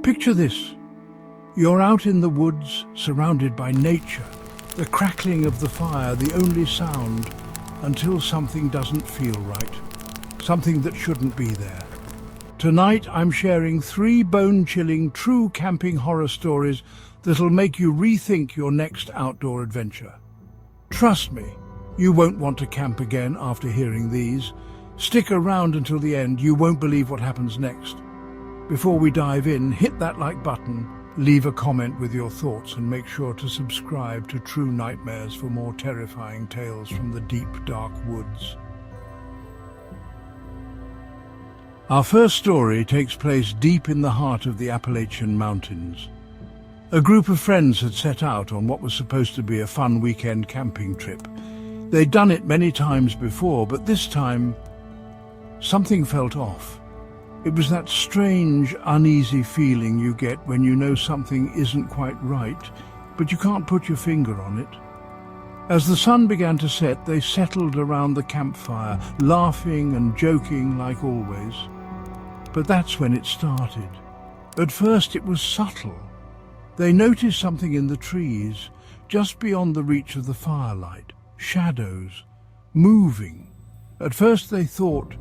Picture this. You're out in the woods, surrounded by nature. The crackling of the fire, the only sound, until something doesn't feel right. Something that shouldn't be there. Tonight I'm sharing 3 bone-chilling, true camping horror stories that'll make you rethink your next outdoor adventure. Trust me, you won't want to camp again after hearing these. Stick around until the end, you won't believe what happens next. Before we dive in, hit that like button, leave a comment with your thoughts, and make sure to subscribe to True Nightmares for more terrifying tales from the deep, dark woods. Our first story takes place deep in the heart of the Appalachian Mountains. A group of friends had set out on what was supposed to be a fun weekend camping trip. They'd done it many times before, but this time, something felt off. It was that strange, uneasy feeling you get when you know something isn't quite right, but you can't put your finger on it. As the sun began to set, they settled around the campfire, laughing and joking like always. But that's when it started. At first it was subtle. They noticed something in the trees, just beyond the reach of the firelight. Shadows, moving. At first they thought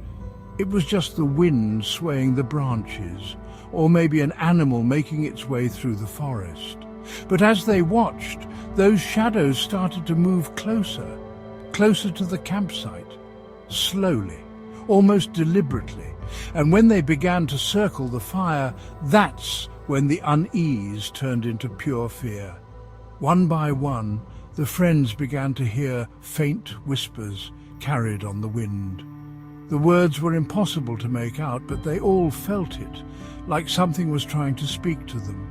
it was just the wind swaying the branches, or maybe an animal making its way through the forest. But as they watched, those shadows started to move closer, closer to the campsite, slowly, almost deliberately. And when they began to circle the fire, that's when the unease turned into pure fear. One by one, the friends began to hear faint whispers carried on the wind. The words were impossible to make out, but they all felt it, like something was trying to speak to them.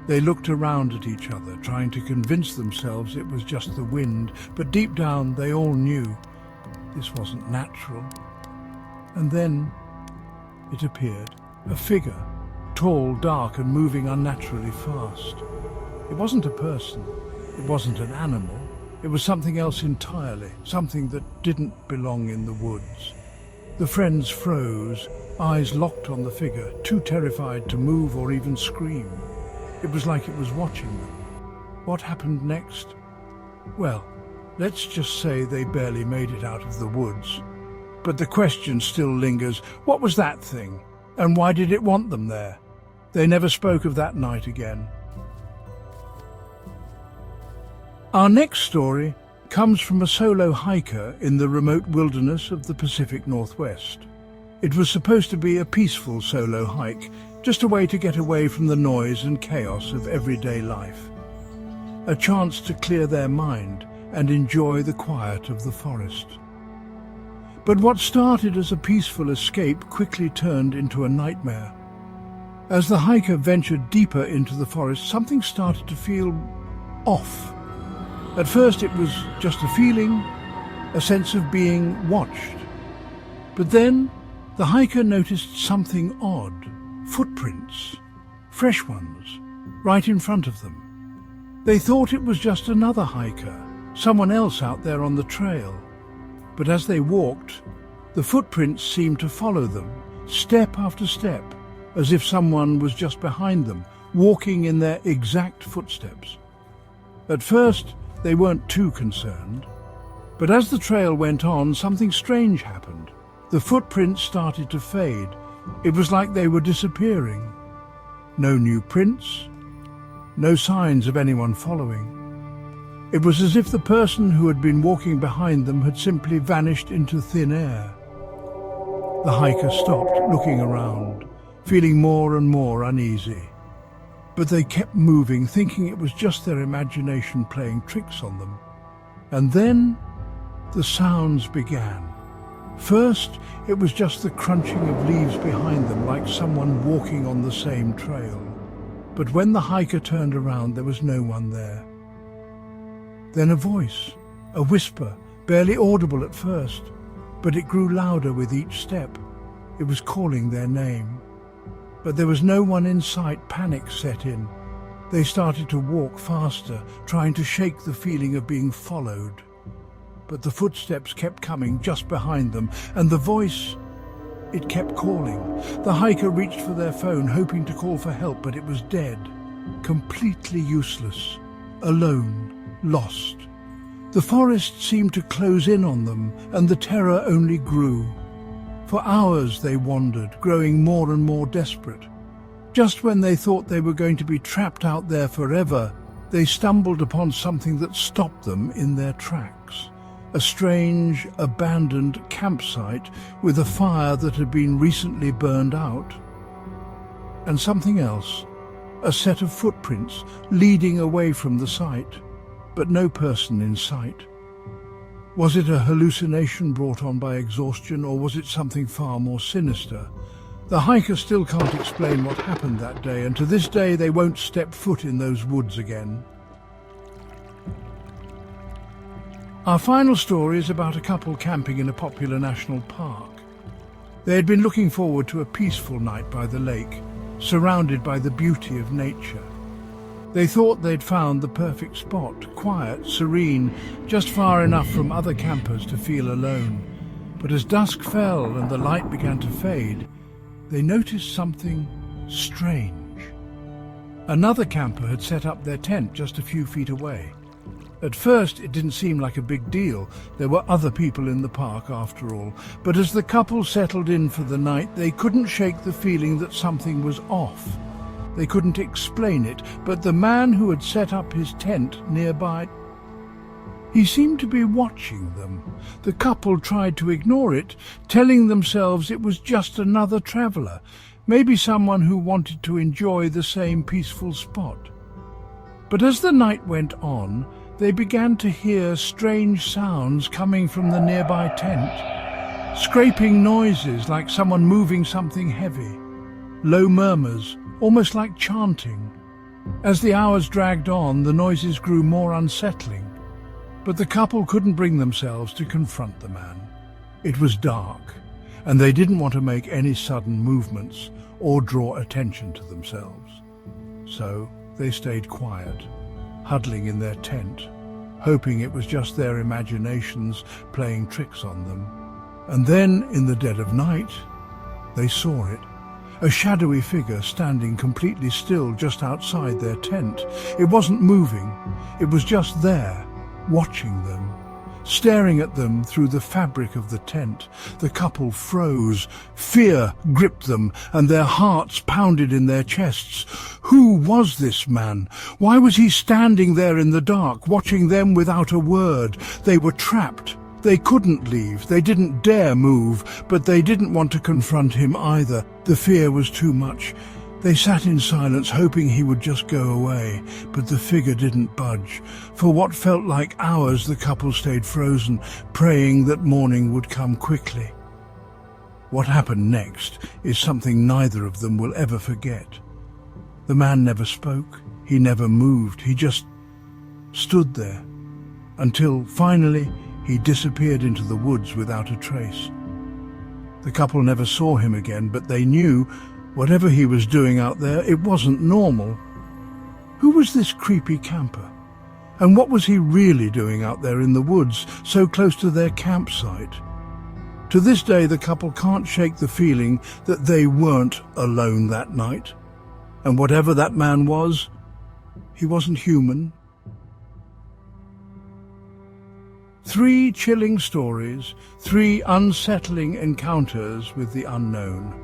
They looked around at each other, trying to convince themselves it was just the wind, but deep down they all knew this wasn't natural. And then it appeared, a figure, tall, dark, and moving unnaturally fast. It wasn't a person, it wasn't an animal, it was something else entirely, something that didn't belong in the woods. The friends froze, eyes locked on the figure, too terrified to move or even scream. It was like it was watching them. What happened next? Well, let's just say they barely made it out of the woods. But the question still lingers, what was that thing? And why did it want them there? They never spoke of that night again. Our next story comes from a solo hiker in the remote wilderness of the Pacific Northwest. It was supposed to be a peaceful solo hike, just a way to get away from the noise and chaos of everyday life. A chance to clear their mind and enjoy the quiet of the forest. But what started as a peaceful escape quickly turned into a nightmare. As the hiker ventured deeper into the forest, something started to feel off. At first it was just a feeling, a sense of being watched. But then the hiker noticed something odd. Footprints, fresh ones, right in front of them. They thought it was just another hiker, someone else out there on the trail. But as they walked, the footprints seemed to follow them, step after step, as if someone was just behind them, walking in their exact footsteps. At first, they weren't too concerned. But as the trail went on, something strange happened. The footprints started to fade. It was like they were disappearing. No new prints, no signs of anyone following. It was as if the person who had been walking behind them had simply vanished into thin air. The hiker stopped, looking around, feeling more and more uneasy. But they kept moving, thinking it was just their imagination playing tricks on them. And then the sounds began. First, it was just the crunching of leaves behind them, like someone walking on the same trail. But when the hiker turned around, there was no one there. Then a voice, a whisper, barely audible at first, but it grew louder with each step. It was calling their name. But there was no one in sight. Panic set in. They started to walk faster, trying to shake the feeling of being followed. But the footsteps kept coming just behind them, and the voice, It kept calling. The hiker reached for their phone, hoping to call for help, but it was dead. Completely useless. Alone. Lost. The forest seemed to close in on them, and the terror only grew. For hours they wandered, growing more and more desperate. Just when they thought they were going to be trapped out there forever, they stumbled upon something that stopped them in their tracks. A strange, abandoned campsite with a fire that had been recently burned out. And something else, a set of footprints leading away from the site, but no person in sight. Was it a hallucination brought on by exhaustion, or was it something far more sinister? The hiker still can't explain what happened that day, and to this day they won't step foot in those woods again. Our final story is about a couple camping in a popular national park. They had been looking forward to a peaceful night by the lake, surrounded by the beauty of nature. They thought they'd found the perfect spot, quiet, serene, just far enough from other campers to feel alone. But as dusk fell and the light began to fade, they noticed something strange. Another camper had set up their tent just a few feet away. At first, it didn't seem like a big deal. There were other people in the park after all. But as the couple settled in for the night, they couldn't shake the feeling that something was off. They couldn't explain it, but the man who had set up his tent nearby, he seemed to be watching them. The couple tried to ignore it, telling themselves it was just another traveler, maybe someone who wanted to enjoy the same peaceful spot. But as the night went on, they began to hear strange sounds coming from the nearby tent. Scraping noises like someone moving something heavy. Low murmurs, almost like chanting. As the hours dragged on, the noises grew more unsettling. But the couple couldn't bring themselves to confront the man. It was dark, and they didn't want to make any sudden movements or draw attention to themselves. So they stayed quiet, huddling in their tent, hoping it was just their imaginations playing tricks on them. And then, in the dead of night, they saw it. A shadowy figure standing completely still just outside their tent. It wasn't moving. It was just there, watching them, staring at them through the fabric of the tent. The couple froze. Fear gripped them, and their hearts pounded in their chests. Who was this man? Why was he standing there in the dark, watching them without a word? They were trapped. They couldn't leave. They didn't dare move, but they didn't want to confront him either. The fear was too much. They sat in silence, hoping he would just go away, but the figure didn't budge. For what felt like hours, the couple stayed frozen, praying that morning would come quickly. What happened next is something neither of them will ever forget. The man never spoke. He never moved. He just stood there, until finally he disappeared into the woods without a trace. The couple never saw him again, but they knew whatever he was doing out there, it wasn't normal. Who was this creepy camper? And what was he really doing out there in the woods, so close to their campsite? To this day, the couple can't shake the feeling that they weren't alone that night. And whatever that man was, he wasn't human. 3 chilling stories, 3 unsettling encounters with the unknown.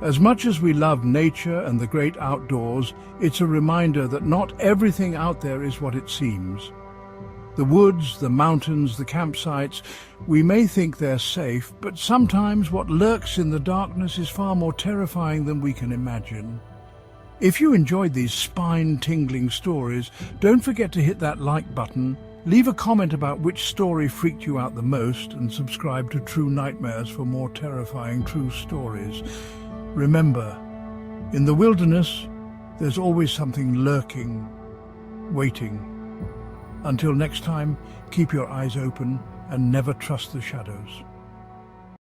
As much as we love nature and the great outdoors, it's a reminder that not everything out there is what it seems. The woods, the mountains, the campsites, we may think they're safe, but sometimes what lurks in the darkness is far more terrifying than we can imagine. If you enjoyed these spine-tingling stories, don't forget to hit that like button, leave a comment about which story freaked you out the most, and subscribe to True Nightmares for more terrifying true stories. Remember, in the wilderness, there's always something lurking, waiting. Until next time, keep your eyes open and never trust the shadows.